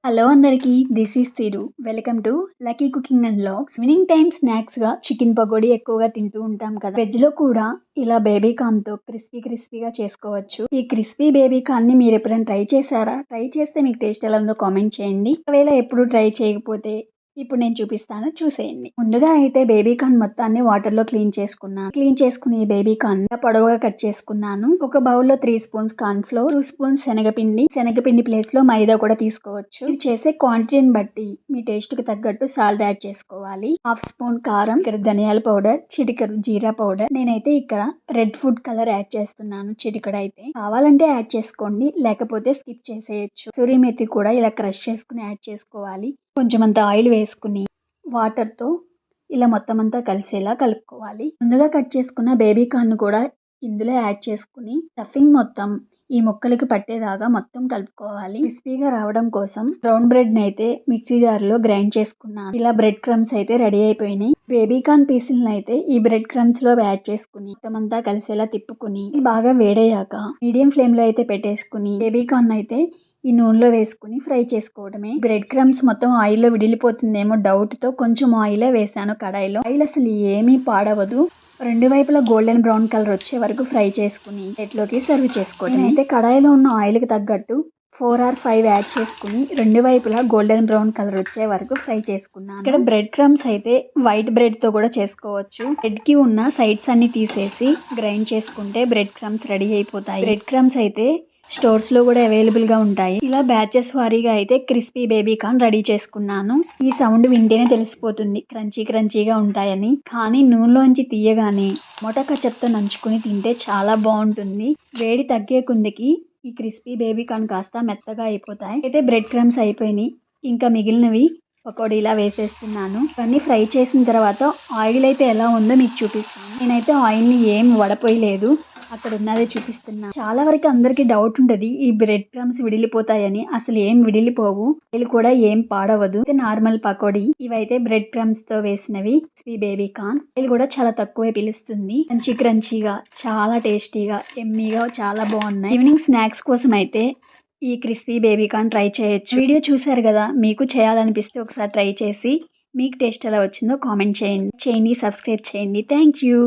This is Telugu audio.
హలో అందరికీ, this is Thiru. Welcome to lucky cooking and vlogs. Evening time స్నాక్స్గా చికెన్ పకోడీ ఎక్కువగా తింటూ ఉంటాం కదా. వెజ్లో కూడా ఇలా బేబీ కార్న్తో క్రిస్పీగా చేసుకోవచ్చు. ఈ క్రిస్పీ బేబీ కార్న్ని మీరు ఎప్పుడైనా ట్రై చేశారా? ట్రై చేస్తే మీకు టేస్ట్ ఎలా ఉందో కామెంట్ చేయండి. ఒకవేళ ఎప్పుడు ట్రై చేయకపోతే ఇప్పుడు నేను చూపిస్తాను, చూసేయండి. ముందుగా అయితే బేబీ కార్న్ మొత్తాన్ని వాటర్లో క్లీన్ చేసుకుని ఈ బేబీ కార్న్ పొడవుగా కట్ చేసుకున్నాను. ఒక బౌల్లో 3 స్పూన్స్ కార్న్ ఫ్లోర్, 2 స్పూన్స్ శనగపిండి ప్లేస్ లో మైదా కూడా తీసుకోవచ్చు. ఇది చేసే క్వాంటిటీని బట్టి మీ టేస్ట్ కి తగ్గట్టు సాల్ట్ యాడ్ చేసుకోవాలి. 1/2 స్పూన్ కారం, ఇక్కడ ధనియాల పౌడర్, చిటికెడు జీరా పౌడర్. నేనైతే ఇక్కడ రెడ్ ఫుడ్ కలర్ యాడ్ చేస్తున్నాను, చిటికెడు. అయితే కావాలంటే యాడ్ చేసుకోండి, లేకపోతే స్కిప్ చేసేయచ్చు. సూరి మెథి కూడా ఇలా క్రష్ చేసుకుని యాడ్ చేసుకోవాలి. కొంచెం అంత ఆయిల్ వేసుకుని వాటర్తో ఇలా మొత్తం అంతా కలిసేలా కలుపుకోవాలి. ముందుగా కట్ చేసుకున్న బేబీ కార్న్ కూడా ఇందులో యాడ్ చేసుకుని స్టఫింగ్ మొత్తం ఈ ముక్కలకి పట్టేదాకా మొత్తం కలుపుకోవాలి. క్రిస్పీగా రావడం కోసం బ్రౌన్ బ్రెడ్ ని అయితే మిక్సీ జార్ లో గ్రైండ్ చేసుకున్నాను. ఇలా బ్రెడ్ క్రమ్స్ అయితే రెడీ అయిపోయినాయి. బేబీ కార్న్ పీసులను అయితే ఈ బ్రెడ్ క్రమ్స్ లో యాడ్ చేసుకుని మొత్తం అంతా కలిసేలా తిప్పుకుని బాగా వేడయ్యాక మీడియం ఫ్లేమ్ లో అయితే పెట్టేసుకుని బేబీ కార్న్ అయితే ఈ నూనెలో వేసుకుని ఫ్రై చేసుకోవడమే. బ్రెడ్ క్రమ్స్ మొత్తం ఆయిల్లో విడిలిపోతుందేమో డౌట్ తో కొంచెం ఆయిలే వేసాను కడాయిలో. ఆయిల్ అసలు ఏమీ పాడవదు. రెండు వైపులా గోల్డెన్ బ్రౌన్ కలర్ వచ్చే వరకు ఫ్రై చేసుకుని ప్లేట్లోకి సర్వ్ చేసుకోవడం. అయితే కడాయిలో ఉన్న ఆయిల్ కి తగ్గట్టు 4 or 5 యాడ్ చేసుకుని రెండు వైపులా గోల్డెన్ బ్రౌన్ కలర్ వచ్చే వరకు ఫ్రై చేసుకున్నాను. ఇక్కడ బ్రెడ్ క్రమ్స్ అయితే వైట్ బ్రెడ్ తో కూడా చేసుకోవచ్చు. బ్రెడ్ కి ఉన్న సైడ్స్ అన్ని తీసేసి గ్రైండ్ చేసుకుంటే బ్రెడ్ క్రమ్స్ రెడీ అయిపోతాయి. బ్రెడ్ క్రమ్స్ అయితే స్టోర్స్ లో కూడా అవైలబుల్ గా ఉంటాయి. ఇలా బ్యాచెస్ వారీగా అయితే క్రిస్పీ బేబీ కార్న్ రెడీ చేసుకున్నాను. ఈ సౌండ్ వింటేనే తెలిసిపోతుంది క్రంచీగా ఉంటాయని. కానీ నూనెలోంచి తీయగానే మొట కచప్తో నంచుకుని తింటే చాలా బాగుంటుంది. వేడి తగ్గే కుందికి ఈ క్రిస్పీ బేబీ కార్న్ కాస్త మెత్తగా అయిపోతాయి. అయితే బ్రెడ్ క్రమ్స్ అయిపోయినాయి, ఇంకా మిగిలినవి పకోడీలా వేసేస్తున్నాను. ఇవన్నీ ఫ్రై చేసిన తర్వాత ఆయిల్ అయితే ఎలా ఉందో మీకు చూపిస్తాను. నేనైతే ఆయిల్ని ఏం వడపోయలేదు, అక్కడ ఉన్నదే చూపిస్తున్నా. చాలా వరకు అందరికి డౌట్ ఉంటది ఈ బ్రెడ్ క్రమ్స్ విడిలిపోతాయని. అసలు ఏం విడిలిపోవు, ఆయిల్ కూడా ఏం పాడవదు. నార్మల్ పకోడీ. ఇవైతే బ్రెడ్ క్రమ్స్ తో వేసినవి క్రిస్పీ బేబీ కార్న్. ఆయిల్ కూడా చాలా తక్కువే పిలుస్తుంది. క్రంచీగా చాలా టేస్టీగా ఎమ్మీగా చాలా బాగున్నాయి. ఈవినింగ్ స్నాక్స్ కోసం అయితే ఈ క్రిస్పీ బేబీ కార్న్ ట్రై చేయొచ్చు. వీడియో చూసారు కదా, మీకు చేయాలనిపిస్తే ఒకసారి ట్రై చేసి మీకు టేస్ట్ ఎలా వచ్చిందో కామెంట్ చేయండి. సబ్స్క్రైబ్ చేయండి. Thank you.